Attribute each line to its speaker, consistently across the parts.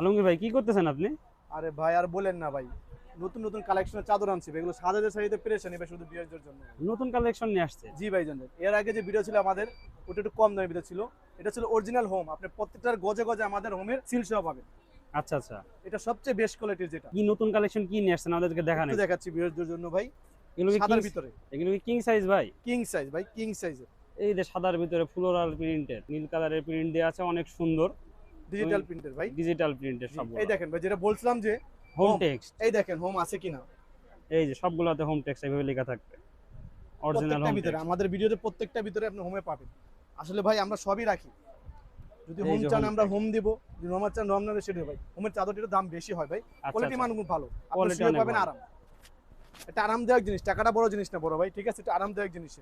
Speaker 1: আলমগীর ভাই কি করতেছেন আপনি?
Speaker 2: আরে ভাই আর বলেন না ভাই, নতুন নতুন কালেকশনের চাদর আনছি ভাই, এগুলো সাজাতে সাজাতে পেরেছেন এবার শুধু বিয়ের জন্য।
Speaker 1: নতুন কালেকশন নিয়ে আসছে?
Speaker 2: জি ভাই জানেন, এর আগে যে ভিডিও ছিল আমাদের ওটা একটু কম দামে ভিডিও ছিল। এটা ছিল অরিজিনাল হোম, আপনি প্রত্যেকটার গজে গজে আমাদের হোমের সিল সহ পাবেন।
Speaker 1: আচ্ছা আচ্ছা।
Speaker 2: এটা সবচেয়ে বেস্ট কোয়ালিটির যেটা
Speaker 1: কি নতুন কালেকশন কি নিয়ে আসছেন আমাদেরকে দেখান
Speaker 2: একটু
Speaker 1: একটু।
Speaker 2: দেখাচ্ছি বিয়ের জন্য ভাই।
Speaker 1: এগুলো কি
Speaker 2: সাদার ভিতরে
Speaker 1: এগুলো কি কিং সাইজ ভাই?
Speaker 2: কিং সাইজ ভাই, কিং সাইজের
Speaker 1: এই যে সাদার ভিতরে ফ্লোরাল প্রিন্টের নীল কালারের প্রিন্ট দেওয়া আছে, অনেক সুন্দর।
Speaker 2: ডিজিটাল প্রিন্টের ভাই।
Speaker 1: ডিজিটাল প্রিন্টের
Speaker 2: জি,
Speaker 1: সবগুলো।
Speaker 2: এই দেখেন ভাই, যেটা বলছিলাম যে
Speaker 1: হোম
Speaker 2: home,
Speaker 1: টেক্সট।
Speaker 2: এই দেখেন হোম আছে কিনা।
Speaker 1: এই যে সবগুলোতে হোম টেক্সট এইভাবে লেখা থাকবে, অরিজিনাল
Speaker 2: প্রত্যেকটা
Speaker 1: হোম
Speaker 2: ভিতরে
Speaker 1: টেক্সট।
Speaker 2: আমাদের ভিডিওতে প্রত্যেকটা ভিতরে আপনি হোমে পাবেন। আসলে ভাই আমরা সবই রাখি, যদি
Speaker 1: এই
Speaker 2: হোম
Speaker 1: যে
Speaker 2: চান
Speaker 1: home
Speaker 2: আমরা
Speaker 1: text।
Speaker 2: হোম দিব, যদি হোম চান হোম না সেটা ভাই। হোমের চাদরটির দাম বেশি হয় ভাই, কোয়ালিটি মান খুব ভালো, আপনি
Speaker 1: Quality
Speaker 2: শুয়ে
Speaker 1: অনেক
Speaker 2: পাবেন
Speaker 1: ভালো।
Speaker 2: আরাম। এটা আরামদায়ক জিনিস, টাকাটা বড় জিনিস না বড় ভাই, ঠিক আছে, এটা আরামদায়ক জিনিস।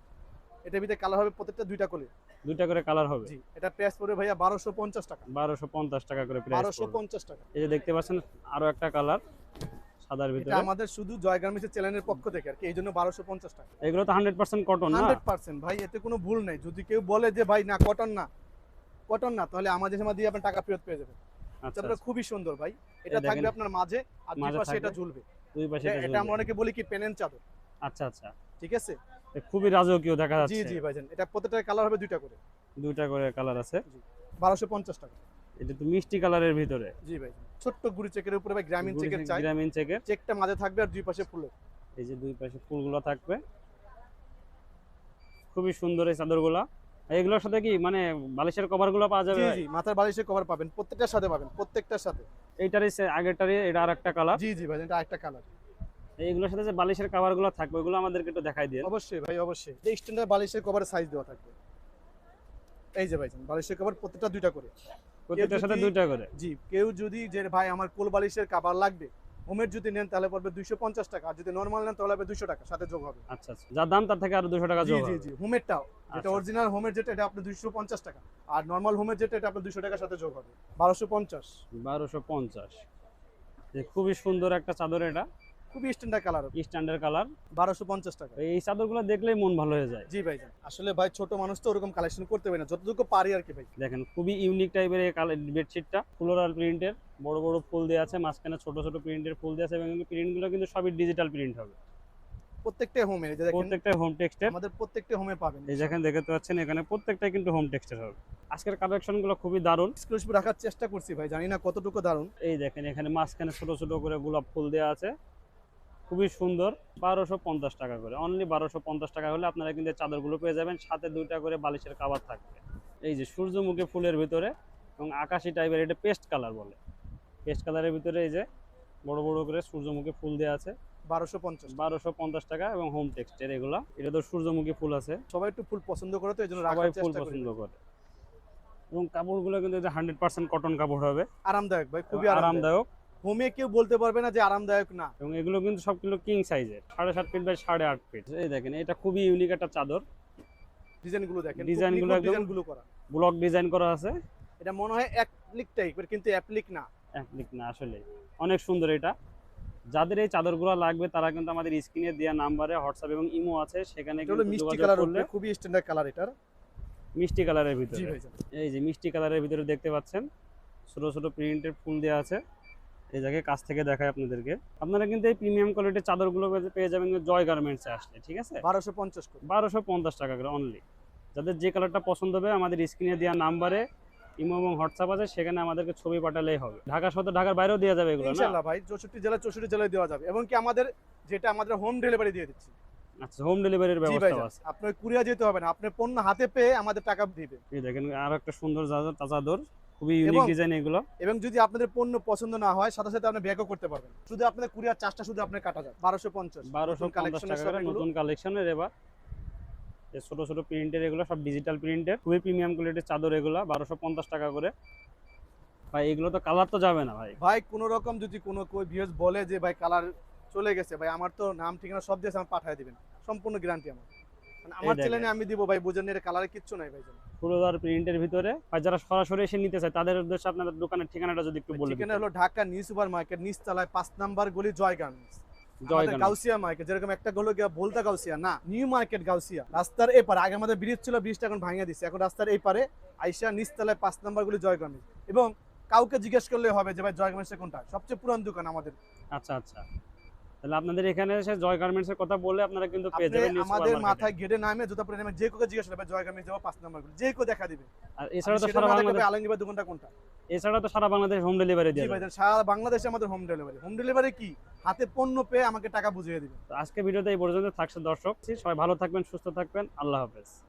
Speaker 2: এটার ভিতরে কালার হবে প্রত্যেকটা দুইটা করে।
Speaker 1: দুইটা করে কালার হবে।
Speaker 2: জি, এটা প্রাইস পড়বে ভাইয়া 1250 টাকা।
Speaker 1: 1250 টাকা করে প্রাইস পড়বে।
Speaker 2: 1250 টাকা।
Speaker 1: এই যে দেখতে পাচ্ছেন আরো একটা কালার সাদার
Speaker 2: এটা
Speaker 1: ভিতরে।
Speaker 2: আমাদের শুধু জয় গার্মেন্টসের চ্যানেলের পক্ষ থেকে আর কি, এই জন্য 1250 টাকা।
Speaker 1: এগুলো তো 100% কটন না?
Speaker 2: 100% ভাই, এতে কোনো ভুল নাই। যদি কেউ বলে যে ভাই না কটন না, কটন না, তাহলে আমাদের সময় দিয়ে আপনি টাকা ফেরত পেয়ে যাবেন।
Speaker 1: আচ্ছা
Speaker 2: তারপরে
Speaker 1: আচ্ছা।
Speaker 2: খুবই সুন্দর ভাই, এটা
Speaker 1: এই দেখেন,
Speaker 2: থাকবে আপনার মাঝে আর দুই
Speaker 1: মাঝে
Speaker 2: পাশে এটা
Speaker 1: থাকবে,
Speaker 2: ঝুলবে।
Speaker 1: দুই পাশে এটা
Speaker 2: এটা
Speaker 1: ঝুলবে।
Speaker 2: আমরা অনেকে বলি কি পেনেন চাদর,
Speaker 1: আচ্ছা আচ্ছা।
Speaker 2: ঠিক আছে।
Speaker 1: এ খুবই রাজকীয় দেখা
Speaker 2: জি
Speaker 1: যাচ্ছে।
Speaker 2: জি ভাইজান, এটা প্রত্যেকটা কালার হবে দুইটা করে।
Speaker 1: দুইটা করে কালার আছে।
Speaker 2: জি, 1250 টাকা।
Speaker 1: এটা তো মিষ্টি কালারের ভিতরে।
Speaker 2: জি ভাই, ছোট্ট গুড়ি চেকের উপরে ভাই গ্রামীণ চেকের চাই,
Speaker 1: গ্রামীণ চেকের।
Speaker 2: চেকটা মাঝে থাকবে আর দুই পাশে ফুল।
Speaker 1: এই যে দুই পাশে ফুলগুলো থাকবে, খুবই সুন্দর এই চাদরগুলা। এগুলোর সাথে কি মানে বালিশের কভারগুলো পাওয়া যাবে
Speaker 2: জি
Speaker 1: ভাই?
Speaker 2: জি, মাথার বালিশের কভার পাবেন, প্রত্যেকটার সাথে পাবেন, প্রত্যেকটার সাথে।
Speaker 1: এইটারই আগেরটারই এটা আরেকটা কালার।
Speaker 2: জি জি ভাইজান, এটা আরেকটা কালার।
Speaker 1: এইগুলোর সাথে যে বালিশের কভারগুলো থাকবে ওগুলো আমাদেরকে একটু দেখাই দিন।
Speaker 2: অবশ্যই ভাই, অবশ্যই। এই স্ট্যান্ডার্ড বালিশের কভারের সাইজ দেওয়া থাকবে। এই যে ভাইজান, বালিশের কভার প্রত্যেকটা দুইটা করে।
Speaker 1: প্রত্যেকটার সাথে
Speaker 2: যদি-
Speaker 1: দুইটা করে।
Speaker 2: জি, কেউ যদি যে ভাই আমার কোল বালিশের কভার লাগবে, হোমের যদি নেন তাহলে পড়বে 250 টাকা, আর যদি নরমাল নেন তাহলে হবে 200 টাকা, সাথে যোগ হবে।
Speaker 1: আচ্ছা আচ্ছা, যার দাম তার থেকে আরো 200 টাকা
Speaker 2: জি
Speaker 1: যোগ
Speaker 2: জি
Speaker 1: হবে।
Speaker 2: জি, হোমেরটাও যেটা
Speaker 1: আচ্ছা।
Speaker 2: অরিজিনাল হোমের যেটা, এটা আপনার 250 টাকা, আর নরমাল হোমের যেটা এটা আপনার 200 টাকার সাথে যোগ হবে, 1250।
Speaker 1: 1250। যে খুবই সুন্দর একটা চাদর, এটা
Speaker 2: খুবই স্ট্যান্ডার্ড কালার,
Speaker 1: স্ট্যান্ডার্ড কালার।
Speaker 2: 1250 টাকা।
Speaker 1: এই চাদরগুলো দেখলেই মন ভালো হয়ে যায়।
Speaker 2: জি ভাই, আসলে ভাই ছোট মানুষ তো ওরকম কালেকশন করতে পারে না, যতটুকু পারি আর কি ভাই।
Speaker 1: দেখেন খুবই ইউনিক টাইপের এই বেডশিটটা, ফ্লোরাল প্রিন্টের, বড় বড় ফুল দেওয়া আছে, মাঝখানে ছোট ছোট প্রিন্টের ফুল দেওয়া আছে, এবং প্রিন্টগুলো কিন্তু সবই ডিজিটাল প্রিন্ট হবে।
Speaker 2: প্রত্যেকটা হোমে যে দেখেন,
Speaker 1: প্রত্যেকটা হোম টেক্সটের।
Speaker 2: আমাদের প্রত্যেকটা হোমে পাবেন।
Speaker 1: এই যেখানে দেখতে পাচ্ছেন এখানে প্রত্যেকটাই কিন্তু হোম টেক্সটের হবে। আজকের কালেকশনগুলো খুবই দারুণ।
Speaker 2: এক্সক্লুসিভ রাখার চেষ্টা করছি ভাই, জানি না কতটুকু দারুণ।
Speaker 1: এই দেখেন এখানে মাঝখানে ছোট ছোট করে গোলাপ ফুল দেওয়া আছে, খুবই সুন্দর। 1250 টাকা করে, অনলি 1250 টাকা হলে আপনারা কিন্তু এই চাদরগুলো পেয়ে যাবেন, সাথে দুইটা করে বালিশের কভার থাকবে। এই যে সূর্যমুখী ফুলের ভিতরে এবং আকাশি টাইপের, এটা পেস্ট কালার বলে। পেস্ট কালারের ভিতরে এই যে বড় বড় করে সূর্যমুখী ফুল দেওয়া আছে,
Speaker 2: 1250।
Speaker 1: 1250 টাকা, এবং হোম টেক্সটের এগুলা। এটা তো সূর্যমুখী ফুল আছে,
Speaker 2: সবাই একটু ফুল পছন্দ করে, তো এই জন্য
Speaker 1: সবাই
Speaker 2: রাখার
Speaker 1: ফুল
Speaker 2: চেষ্টা করি।
Speaker 1: পছন্দ করে। এবং কাপড়গুলো কিন্তু 100% কটন কাপড় হবে,
Speaker 2: আরামদায়ক ভাই, খুবই আরামদায়ক।
Speaker 1: আরামদায়ক।
Speaker 2: হোমে কেউ বলতে পারবে না যে আরামদায়ক না।
Speaker 1: এবং এগুলো কিন্তু সবগুলো কিং সাইজের, 7.5 ফিট বাই 8.5 ফিট। এই দেখেন এটা খুবই ইউনিক একটা চাদর।
Speaker 2: ডিজাইনগুলো দেখেন,
Speaker 1: ডিজাইনগুলো একদম
Speaker 2: ডিজাইনগুলো করা।
Speaker 1: ব্লক ডিজাইন করা আছে।
Speaker 2: এটা মনে হয় অ্যাপ্লিক টাইপের, কিন্তু অ্যাপ্লিক না।
Speaker 1: অ্যাপ্লিক না, আসলে অনেক সুন্দর এটা। যাদের এই চাদরগুলো লাগবে তারা কিন্তু আমাদের স্ক্রিনে দেওয়া নাম্বারে হোয়াটসঅ্যাপ এবং ইমো আছে, সেখানে
Speaker 2: এটা হলো
Speaker 1: কিন্তু
Speaker 2: মিষ্টি
Speaker 1: যোগাযোগ
Speaker 2: কালার,
Speaker 1: করলে।
Speaker 2: খুবই স্ট্যান্ডার্ড কালার এটার।
Speaker 1: মিষ্টি কালারের
Speaker 2: জি
Speaker 1: ভিতরে।
Speaker 2: ভাইজান,
Speaker 1: এই যে মিষ্টি কালারের ভিতরে দেখতে পাচ্ছেন ছোট ছোট প্রিন্টের ফুল দেওয়া আছে। এই জায়গায় কাছ থেকে দেখায় আপনাদেরকে। আপনারা কিন্তু এই প্রিমিয়াম কোয়ালিটির চাদরগুলো পেয়ে যাবেন কিন্তু জয় গার্মেন্টসে আসলে, ঠিক আছে।
Speaker 2: 1250 করে।
Speaker 1: 1250 টাকা করে অনলি। যাদের যে কালারটা পছন্দ হবে আমাদের স্ক্রিনে দেওয়া নাম্বারে ইমো এবং হোয়াটসঅ্যাপ আছে, সেখানে আমাদেরকে ছবি পাঠালেই হবে। ঢাকা সহ ঢাকার বাইরেও দেওয়া যাবে এগুলো না?
Speaker 2: ইনশাআল্লাহ ভাই, 64 জেলায় দেওয়া যাবে, এবং কি আমাদের যেটা আমাদের হোম ডেলিভারি দিয়ে দিচ্ছি।
Speaker 1: আচ্ছা, হোম ডেলিভারির
Speaker 2: জি
Speaker 1: ব্যবস্থা
Speaker 2: ভাইজান,
Speaker 1: আছে।
Speaker 2: আপনার কুরিয়ার যেতে হবে না, আপনার পণ্য হাতে পেয়ে আমাদের টাকা দিবে।
Speaker 1: এই দেখেন আর একটা সুন্দর চাদর, খুবই ইউনিক
Speaker 2: এবং-
Speaker 1: ডিজাইন এগুলো।
Speaker 2: এবং যদি আপনাদের পণ্য পছন্দ না হয়, সাথে সাথে আপনি ব্যাকও করতে পারবেন, শুধু আপনাদের কুরিয়ার চার্জটা শুধু আপনার কাটা যাবে। 1250।
Speaker 1: 1250 টাকা করে নতুন কালেকশনের। এবার এই ছোট ছোট প্রিন্টের এগুলো সব ডিজিটাল প্রিন্টের, খুবই প্রিমিয়াম কোয়ালিটির চাদর এগুলো, 1250 টাকা করে। ভাই এগুলো তো কালার তো যাবে না ভাই?
Speaker 2: ভাই কোনো রকম যদি কোনো ভিউয়ার্স বলে যে ভাই কালার চলে গেছে, ভাই আমার তো নাম ঠিকানা সব দিয়ে আমার পাঠিয়ে দিবেন, সম্পূর্ণ গ্যারান্টি আমার। মানে আমার
Speaker 1: দেখেন।
Speaker 2: চ্যানেলে আমি দিব ভাই, বুঝেন এর কালারে কিচ্ছু নাই ভাই।
Speaker 1: ফুলদার প্রিন্টের ভিতরে। আর যারা সরাসরি এসে নিতে চায় তাদের উদ্দেশ্যে আপনাদের দোকানের ঠিকানাটা যদি একটু বলে
Speaker 2: ঠিকানা
Speaker 1: দিতেন।
Speaker 2: হলো ঢাকা নিউ সুপার মার্কেট, নিচতলায় 5 নাম্বার গলি, জয় গার্মেন্টস।
Speaker 1: জয়
Speaker 2: আমাদের
Speaker 1: গার্মেন্টস।
Speaker 2: গাউসিয়া মার্কেট, যেরকম একটা হলো গিয়া বলতা গাউসিয়া না, নিউ মার্কেট গাউসিয়া, রাস্তার এপারে। আগে আমাদের ব্রিজ ছিল, ব্রিজটা এখন ভাঙিয়ে দিচ্ছে, এখন রাস্তার এই পারে আইসা নিচতলায় 5 নাম্বার গলি, জয় গার্মেন্টস। এবং কাউকে জিজ্ঞেস করলে হবে যে ভাই জয় গার্মেন্টসে কোনটা সবচেয়ে পুরান দোকান আমাদের।
Speaker 1: আচ্ছা আচ্ছা, তাহলে আপনাদের এখানে এসে জয় গার্মেন্টসের কথা বলে আপনারা কিন্তু পেয়ে
Speaker 2: আপনি
Speaker 1: যাবেন নিউ
Speaker 2: আমাদের
Speaker 1: সুপার
Speaker 2: মাথায় গেটে নামে জুতা পরে নামে যে কাউকে জিজ্ঞেস করলে ভাই জয় গার্মেন্টস যাবো 5 নাম্বার যে কেউ দেখা দিবে।
Speaker 1: আর এছাড়া তো
Speaker 2: সেটা
Speaker 1: সারা
Speaker 2: না দেখলে
Speaker 1: বাংলাদেশ,
Speaker 2: ভাই আলমগীর ভাই দোকানটা কোনটা।
Speaker 1: এছাড়া তো সারা বাংলাদেশ হোম ডেলিভারি
Speaker 2: জি
Speaker 1: দিয়ে
Speaker 2: ভাই
Speaker 1: দেন।
Speaker 2: সারা বাংলাদেশে আমাদের হোম ডেলিভারি। হোম ডেলিভারি কি হাতে পণ্য পেয়ে আমাকে টাকা বুঝিয়ে দিবে।
Speaker 1: তো আজকে ভিডিওতে এই পর্যন্ত থাকছে দর্শক, সবাই ভালো থাকবেন, সুস্থ থাকবেন, আল্লাহ হাফেজ।